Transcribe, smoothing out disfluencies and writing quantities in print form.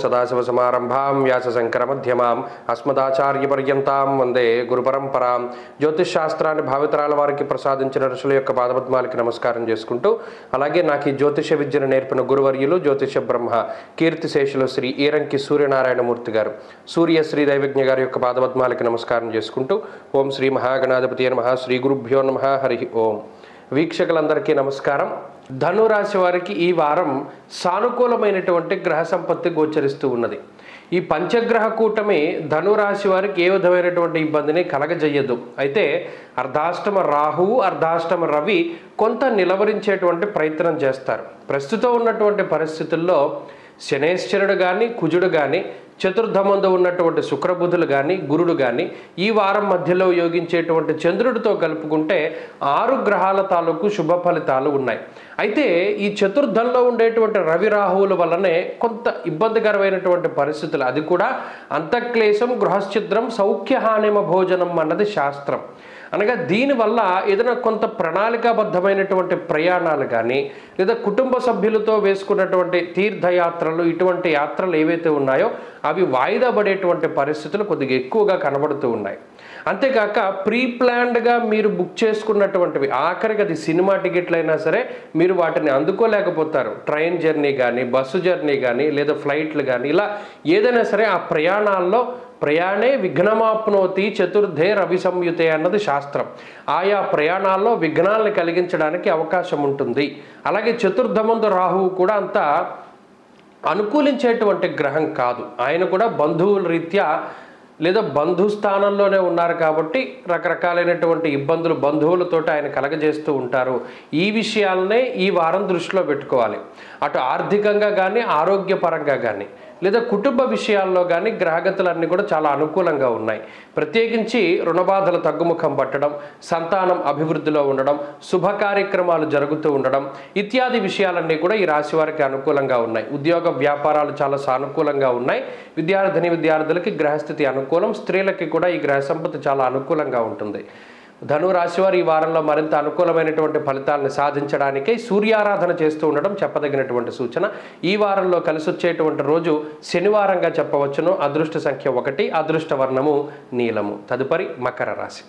సదాశివసమారంభాం వ్యాసశంకరమధ్యమాం అస్మదాచార్యపర్యంతాం వందే గురుపరంపరాం. జ్యోతిష్ శాస్త్రాన్ని భావితరాల వారికి ప్రసాదించిన ఋషుల యొక్క పాదపద్మాలకి నమస్కారం చేసుకుంటూ, అలాగే నాకు ఈ జ్యోతిష విద్యను నేర్పిన గురువర్యులు జ్యోతిష బ్రహ్మ కీర్తిశేషులు శ్రీ ఈరంకి సూర్యనారాయణమూర్తి గారు, సూర్యశ్రీ దైవజ్ఞ గారి యొక్క పాదపద్మాలకి నమస్కారం చేసుకుంటూ, ఓం శ్రీ మహాగణాధిపతి నమః, శ్రీ గురుభ్యో నమః, హరి ఓం. వీక్షకులందరికీ నమస్కారం. ధనురాశి వారికి ఈ వారం సానుకూలమైనటువంటి గ్రహ సంపత్తి గోచరిస్తూ ఉన్నది. ఈ పంచగ్రహ కూటమి ధనురాశి వారికి ఏ విధమైనటువంటి ఇబ్బందిని కలగజేయదు. అయితే అర్ధాష్టమ రాహువు, అర్ధాష్టమ రవి కొంత నిలవరించేటువంటి ప్రయత్నం చేస్తారు. ప్రస్తుతం ఉన్నటువంటి పరిస్థితుల్లో శనేశ్వరుడు కానీ, కుజుడు కానీ, చతుర్థమందు ఉన్నటువంటి శుక్రబుధులు కానీ, గురుడు కానీ, ఈ వారం మధ్యలో యోగించేటువంటి చంద్రుడితో కలుపుకుంటే 6 గ్రహాల తాలూకు శుభ ఫలితాలు ఉన్నాయి. అయితే ఈ చతుర్థంలో ఉండేటువంటి రవి రాహువుల వల్లనే కొంత ఇబ్బందికరమైనటువంటి పరిస్థితులు, అది కూడా అంతఃక్లేశం గృహశ్చిద్రం సౌఖ్యహానిమ భోజనం అన్నది శాస్త్రం. అనగా దీనివల్ల ఏదైనా కొంత ప్రణాళికాబద్ధమైనటువంటి ప్రయాణాలు కానీ, లేదా కుటుంబ సభ్యులతో వేసుకున్నటువంటి తీర్థయాత్రలు, ఇటువంటి యాత్రలు ఏవైతే ఉన్నాయో అవి వాయిదా పడేటువంటి పరిస్థితులు కొద్దిగా ఎక్కువగా కనబడుతూ ఉన్నాయి. అంతేకాక ప్రీ ప్లాన్డ్గా మీరు బుక్ చేసుకున్నటువంటివి, ఆఖరికి అది సినిమా టికెట్లు అయినా సరే మీరు వాటిని అందుకోలేకపోతారు. ట్రైన్ జర్నీ కానీ, బస్సు జర్నీ కానీ, లేదా ఫ్లైట్లు కానీ, ఇలా ఏదైనా సరే ఆ ప్రయాణాల్లో ప్రయాణే విఘ్నమాప్నోతి చతుర్థే రవి సంయుతే అన్నది శాస్త్రం. ఆయా ప్రయాణాల్లో విఘ్నాలను కలిగించడానికి అవకాశం ఉంటుంది. అలాగే చతుర్థమందు రాహువు కూడా అంత అనుకూలించేటువంటి గ్రహం కాదు. ఆయన కూడా బంధువుల రీత్యా లేదా బంధుస్థానంలోనే ఉన్నారు కాబట్టి రకరకాలైనటువంటి ఇబ్బందులు బంధువులతో ఆయన కలగజేస్తూ ఉంటారు. ఈ విషయాలనే ఈ వారం దృష్టిలో పెట్టుకోవాలి. అటు ఆర్థికంగా కానీ, ఆరోగ్యపరంగా కానీ, లేదా కుటుంబ విషయాల్లో కానీ గ్రహగతులన్నీ కూడా చాలా అనుకూలంగా ఉన్నాయి. ప్రత్యేకించి రుణబాధలు తగ్గుముఖం పట్టడం, సంతానం అభివృద్ధిలో ఉండడం, శుభ కార్యక్రమాలు జరుగుతూ ఉండడం ఇత్యాది విషయాలన్నీ కూడా ఈ రాశి వారికి అనుకూలంగా ఉన్నాయి. ఉద్యోగ వ్యాపారాలు చాలా సానుకూలంగా ఉన్నాయి. విద్యార్థులకి గ్రహస్థితి అనుకూలం, స్త్రీలకి కూడా ఈ గ్రహ సంపత్తి చాలా అనుకూలంగా ఉంటుంది. ధనురాశి వారు ఈ వారంలో మరింత అనుకూలమైనటువంటి ఫలితాలను సాధించడానికే సూర్యారాధన చేస్తూ ఉండడం చెప్పదగినటువంటి సూచన. ఈ వారంలో కలిసి వచ్చేటువంటి రోజు శనివారంగా చెప్పవచ్చును. అదృష్ట సంఖ్య 1, అదృష్ట వర్ణము నీలము. తదుపరి మకర రాశి.